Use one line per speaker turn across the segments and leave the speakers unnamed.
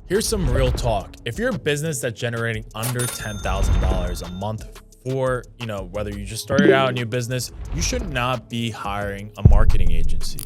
Here's some real talk. If you're a business that's generating under $10,000 a month for, whether you just started out a new business, you should not be hiring a marketing agency.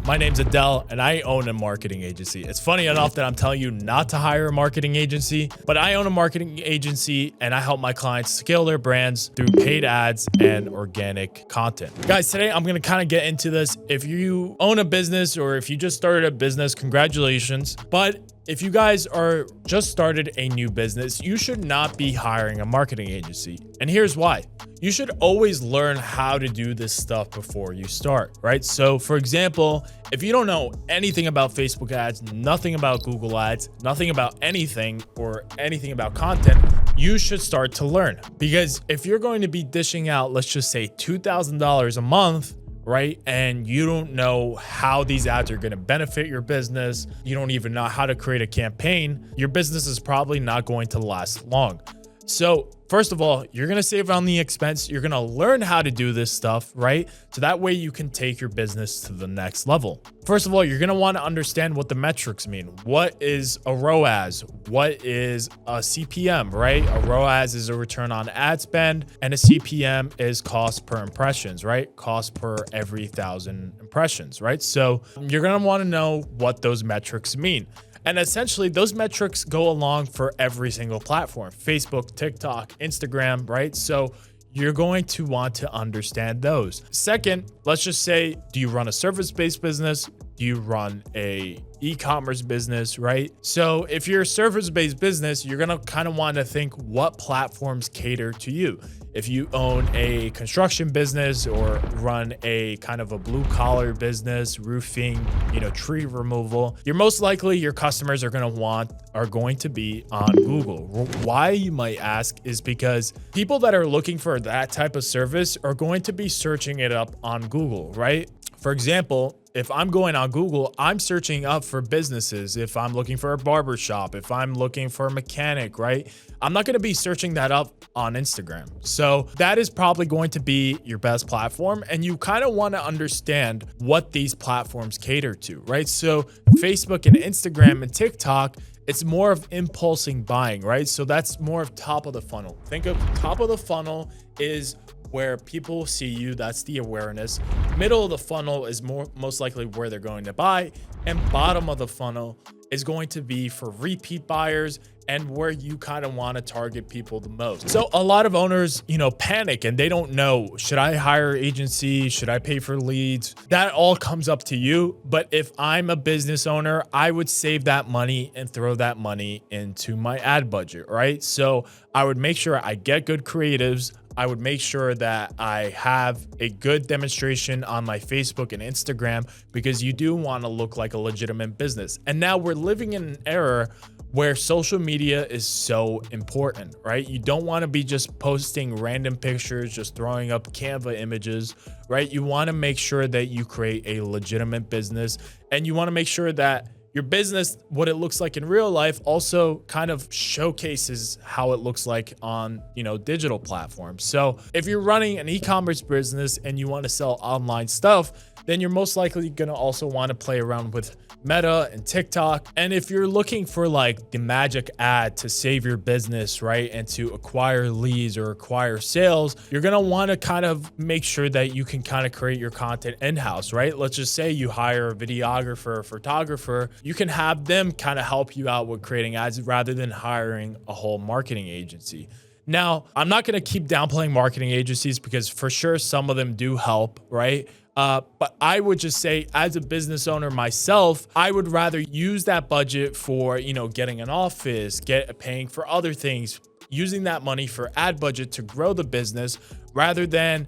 My name's Adel and I own a marketing agency. It's funny enough that I'm telling you not to hire a marketing agency, but I own a marketing agency and I help my clients scale their brands through paid ads and organic content. Guys, today I'm going to kind of get into this. If you own a business or if you just started a business, congratulations. But if you guys are just started a new business, you should not be hiring a marketing agency. And here's why. You should always learn how to do this stuff before you start, right? So for example, if you don't know anything about Facebook ads, nothing about Google ads, nothing about anything or anything about content, you should start to learn. Because if you're going to be dishing out, let's just say $2,000 a month, right? And you don't know how these ads are going to benefit your business. You don't even know how to create a campaign. Your business is probably not going to last long. So first of all, you're going to save on the expense. You're going to learn how to do this stuff, right? So that way you can take your business to the next level. First of all, you're going to want to understand what the metrics mean. What is a ROAS? What is a CPM, right? A ROAS is a return on ad spend and a CPM is cost per impressions, right? Cost per every 1,000 impressions, right? So you're going to want to know what those metrics mean. And essentially those metrics go along for every single platform, Facebook, TikTok, Instagram, right? So you're going to want to understand those. Second, let's just say, do you run a service-based business? Do you run a e-commerce business, right? So if you're a service-based business, you're going to kind of want to think what platforms cater to you. If you own a construction business or run a kind of a blue collar business, roofing, tree removal, you're most likely your customers are going to be on Google. Why, you might ask, is because people that are looking for that type of service are going to be searching it up on Google, right? For example, if I'm going on Google, I'm searching up for businesses. If I'm looking for a barber shop, if I'm looking for a mechanic, right? I'm not going to be searching that up on Instagram. So that is probably going to be your best platform. And you kind of want to understand what these platforms cater to, right? So Facebook and Instagram and TikTok, it's more of impulsing buying, right? So that's more of top of the funnel. Think of top of the funnel is where people see you, that's the awareness. Middle of the funnel is most likely where they're going to buy, and bottom of the funnel is going to be for repeat buyers and where you kind of want to target people the most. So a lot of owners, panic and they don't know, should I hire an agency? Should I pay for leads? That all comes up to you. But if I'm a business owner, I would save that money and throw that money into my ad budget, right? So I would make sure I get good creatives. I would make sure that I have a good demonstration on my Facebook and Instagram because you do want to look like a legitimate business. And now we're living in an era where social media is so important, right? You don't want to be just posting random pictures, just throwing up Canva images, right? You want to make sure that you create a legitimate business and you want to make sure that your business, what it looks like in real life, also kind of showcases how it looks like on, digital platforms. So if you're running an e-commerce business and you want to sell online stuff, then you're most likely going to also want to play around with Meta and TikTok. And if you're looking for like the magic ad to save your business, right, and to acquire leads or acquire sales, you're going to want to kind of make sure that you can kind of create your content in-house, right? Let's just say you hire a videographer or photographer. You can have them kind of help you out with creating ads rather than hiring a whole marketing agency. Now, I'm not going to keep downplaying marketing agencies because for sure some of them do help, right? But I would just say as a business owner myself, I would rather use that budget for, getting an office, paying for other things, using that money for ad budget to grow the business rather than,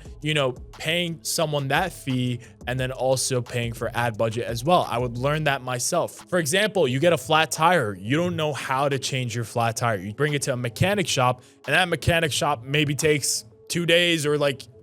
paying someone that fee and then also paying for ad budget as well. I would learn that myself. For example, you get a flat tire. You don't know how to change your flat tire. You bring it to a mechanic shop and that mechanic shop maybe takes 2 days or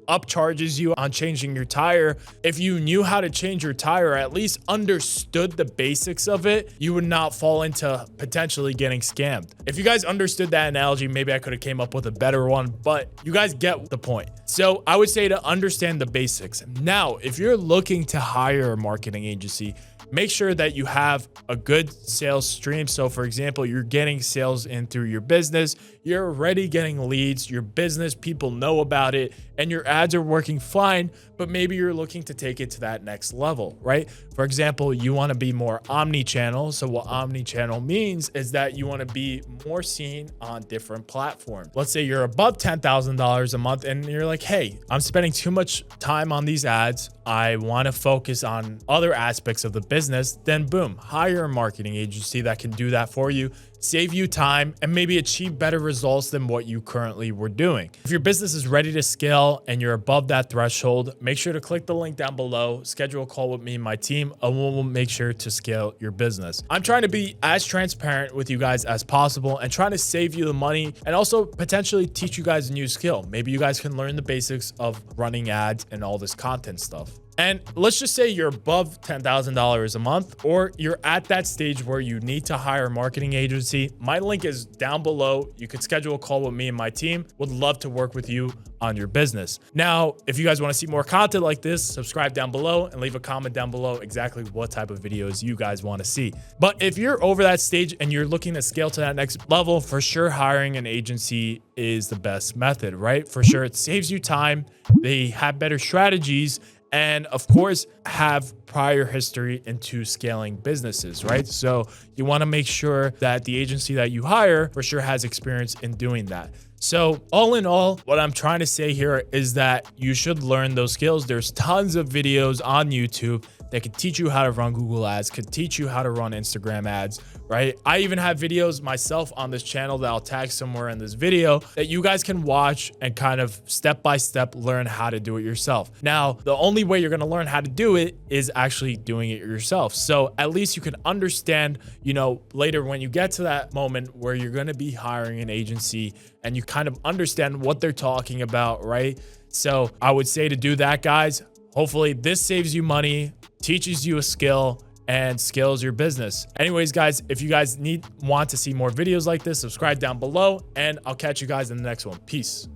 upcharges you on changing your tire. If you knew how to change your tire, or at least understood the basics of it, you would not fall into potentially getting scammed. If you guys understood that analogy, maybe I could have came up with a better one, but you guys get the point. So I would say to understand the basics. Now, if you're looking to hire a marketing agency, make sure that you have a good sales stream. So for example, you're getting sales in through your business, you're already getting leads, your business people know about it, and your ads are working fine, but maybe you're looking to take it to that next level, right? For example, you want to be more omni-channel. So what omni-channel means is that you want to be more seen on different platforms. Let's say you're above $10,000 a month and you're like, hey, I'm spending too much time on these ads. I want to focus on other aspects of the business. Then boom, hire a marketing agency that can do that for you, save you time, and maybe achieve better results than what you currently were doing. If your business is ready to scale and you're above that threshold, make sure to click the link down below, schedule a call with me and my team, and we'll make sure to scale your business. I'm trying to be as transparent with you guys as possible and trying to save you the money and also potentially teach you guys a new skill. Maybe you guys can learn the basics of running ads and all this content stuff. And let's just say you're above $10,000 a month, or you're at that stage where you need to hire a marketing agency. My link is down below. You could schedule a call with me and my team. Would love to work with you on your business. Now, if you guys want to see more content like this, subscribe down below and leave a comment down below exactly what type of videos you guys want to see. But if you're over that stage and you're looking to scale to that next level, for sure, hiring an agency is the best method, right? For sure, it saves you time. They have better strategies, and of course, have prior history into scaling businesses, right? So you want to make sure that the agency that you hire for sure has experience in doing that. So all in all, what I'm trying to say here is that you should learn those skills. There's tons of videos on YouTube that could teach you how to run Google ads, could teach you how to run Instagram ads, right? I even have videos myself on this channel that I'll tag somewhere in this video that you guys can watch and kind of step by step learn how to do it yourself. Now, the only way you're going to learn how to do it is actually doing it yourself. So at least you can understand, you know, later when you get to that moment where you're going to be hiring an agency and you kind of understand what they're talking about, right? So I would say to do that, guys. Hopefully this saves you money, teaches you a skill, and scales your business. Anyways, guys, if you guys want to see more videos like this, subscribe down below, and I'll catch you guys in the next one. Peace.